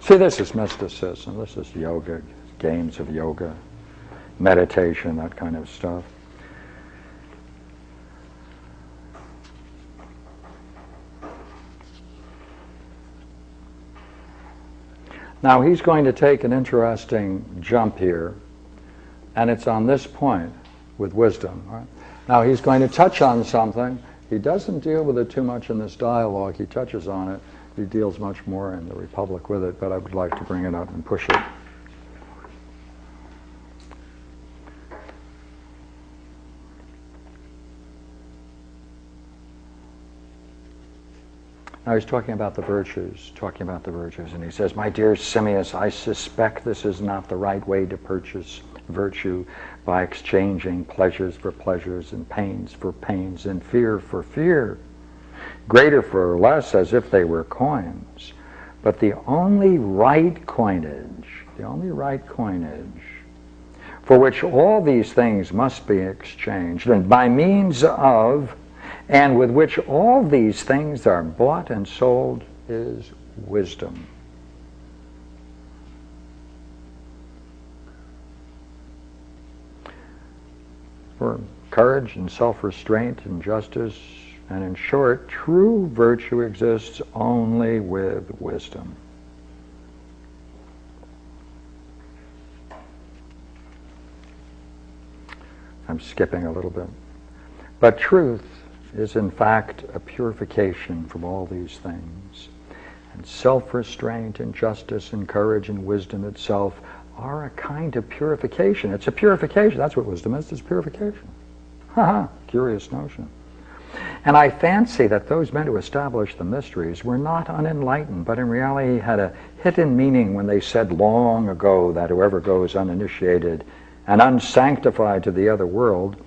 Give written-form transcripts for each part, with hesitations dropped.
See, this is mysticism. This is yoga, games of yoga, meditation, that kind of stuff. Now he's going to take an interesting jump here, and it's on this point with wisdom. Right? Now he's going to touch on something. He doesn't deal with it too much in this dialogue. He touches on it. He deals much more in the Republic with it, but I would like to bring it up and push it. Now he's talking about the virtues, and he says, "My dear Simmias, I suspect this is not the right way to purchase virtue by exchanging pleasures for pleasures and pains for pains and fear for fear, greater for less as if they were coins. But the only right coinage for which all these things must be exchanged, and by means of, and with which all these things are bought and sold, is wisdom." For courage and self-restraint and justice, and in short, true virtue exists only with wisdom. I'm skipping a little bit. But truth is in fact a purification from all these things. And self-restraint and justice and courage and wisdom itself are a kind of purification. It's a purification. That's what wisdom is. It's purification. Curious notion. And I fancy that those men who established the mysteries were not unenlightened, but in reality had a hidden meaning when they said long ago that whoever goes uninitiated and unsanctified to the other world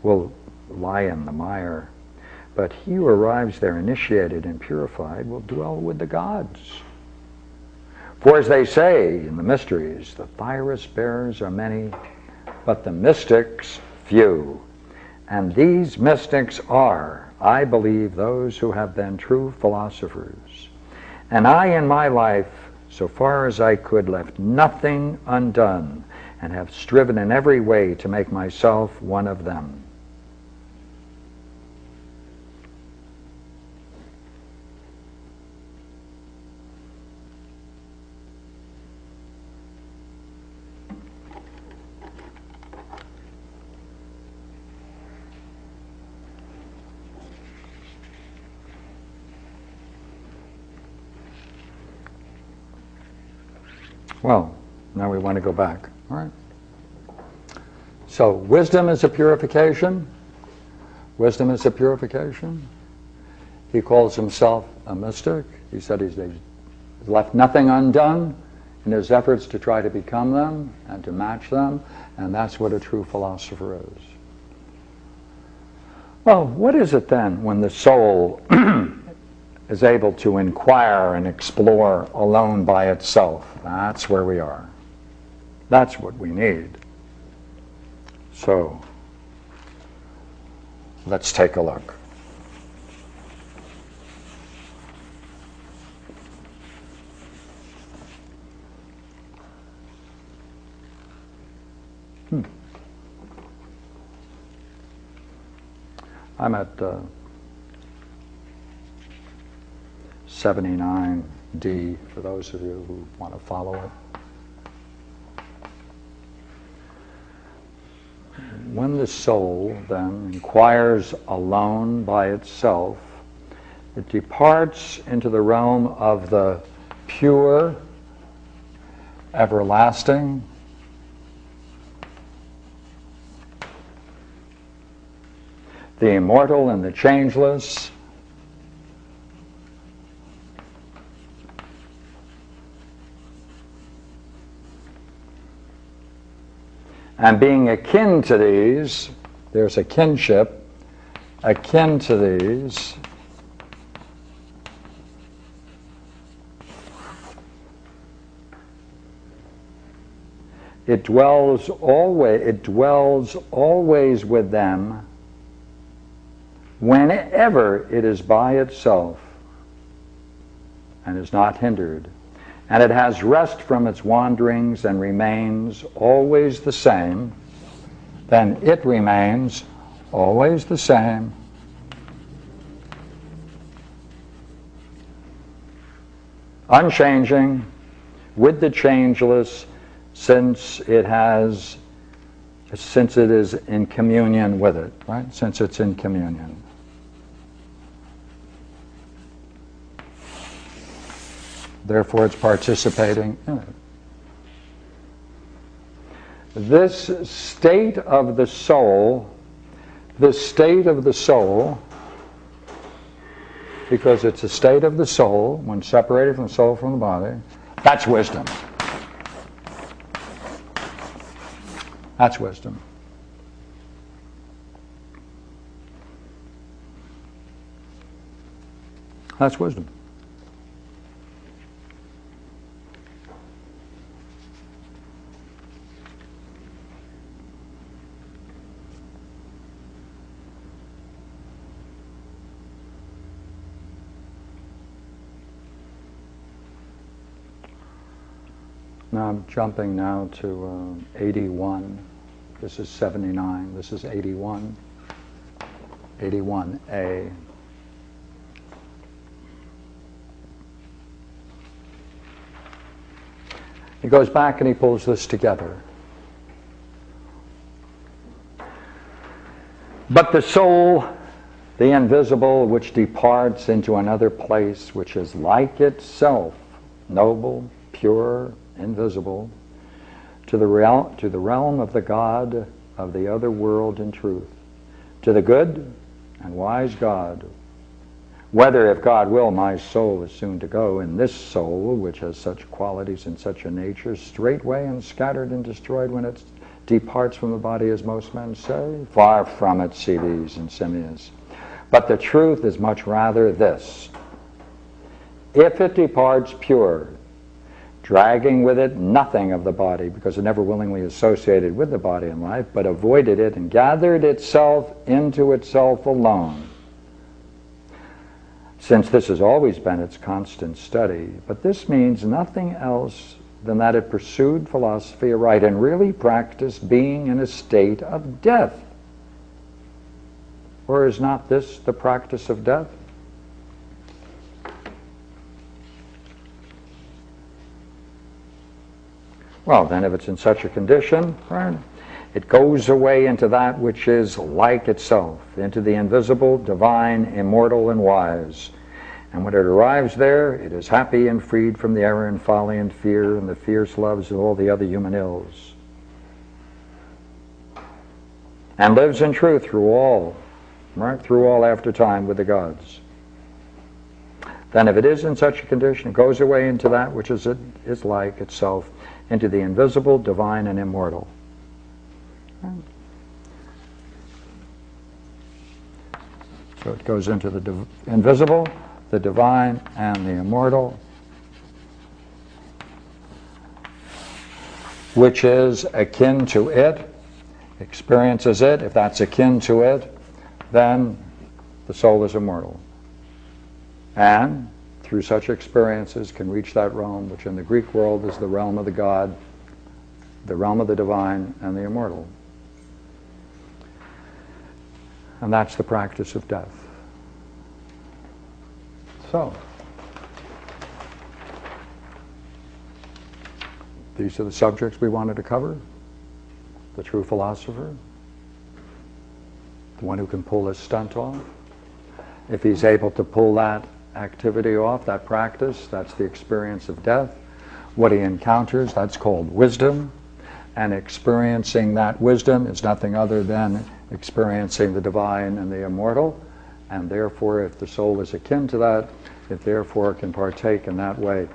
will lie in the mire. But he who arrives there initiated and purified will dwell with the gods. For as they say in the mysteries, the virus bearers are many, but the mystics few. And these mystics are, I believe, those who have been true philosophers. And I in my life, so far as I could, left nothing undone, and have striven in every way to make myself one of them. Well, now we want to go back. All right. So wisdom is a purification. Wisdom is a purification. He calls himself a mystic. He said he's left nothing undone in his efforts to try to become them and to match them, and that's what a true philosopher is. Well, what is it then when the soul is able to inquire and explore alone by itself? That's where we are. That's what we need. So, let's take a look. I'm at 79D, for those of you who want to follow it. When the soul then inquires alone by itself, it departs into the realm of the pure, everlasting, the immortal and the changeless, and being akin to these, there's a kinship, akin to these, it dwells always with them whenever it is by itself and is not hindered, and it has rest from its wanderings and remains always the same, then it remains always the same, unchanging, with the changeless, since it is in communion with it, right? Since it's in communion. Therefore, it's participating in it. This state of the soul, because it's a state of the soul, when separated from the soul from the body, that's wisdom. That's wisdom. That's wisdom. Now I'm jumping now to 81. This is 79. This is 81. 81A. He goes back and he pulls this together. But the soul, the invisible, which departs into another place, which is like itself, noble, pure, invisible, to the realm of the God of the other world in truth, to the good and wise God, whether, if God will, my soul is soon to go, in this soul, which has such qualities and such a nature, straightway and scattered and destroyed when it departs from the body, as most men say, far from it, Ceres and Simmias. But the truth is much rather this: if it departs pure, dragging with it nothing of the body, because it never willingly associated with the body in life, but avoided it and gathered itself into itself alone, since this has always been its constant study. But this means nothing else than that it pursued philosophy aright and really practiced being in a state of death. Or is not this the practice of death? Well, then, if it's in such a condition, right, it goes away into that which is like itself, into the invisible, divine, immortal, and wise. And when it arrives there, it is happy and freed from the error and folly and fear and the fierce loves of all the other human ills, and lives in truth through all, right, through all after time with the gods. Then, if it is in such a condition, it goes away into that which is like itself, into the invisible, divine, and immortal. So it goes into the invisible, the divine, and the immortal, which is akin to it, experiences it. If that's akin to it, then the soul is immortal. And through such experiences can reach that realm, which in the Greek world is the realm of the God, the realm of the divine, and the immortal. And that's the practice of death. So, these are the subjects we wanted to cover. The true philosopher, the one who can pull this stunt off. If he's able to pull that activity off, that practice, that's the experience of death. What he encounters, that's called wisdom. And experiencing that wisdom is nothing other than experiencing the divine and the immortal. And therefore, if the soul is akin to that, it therefore can partake in that way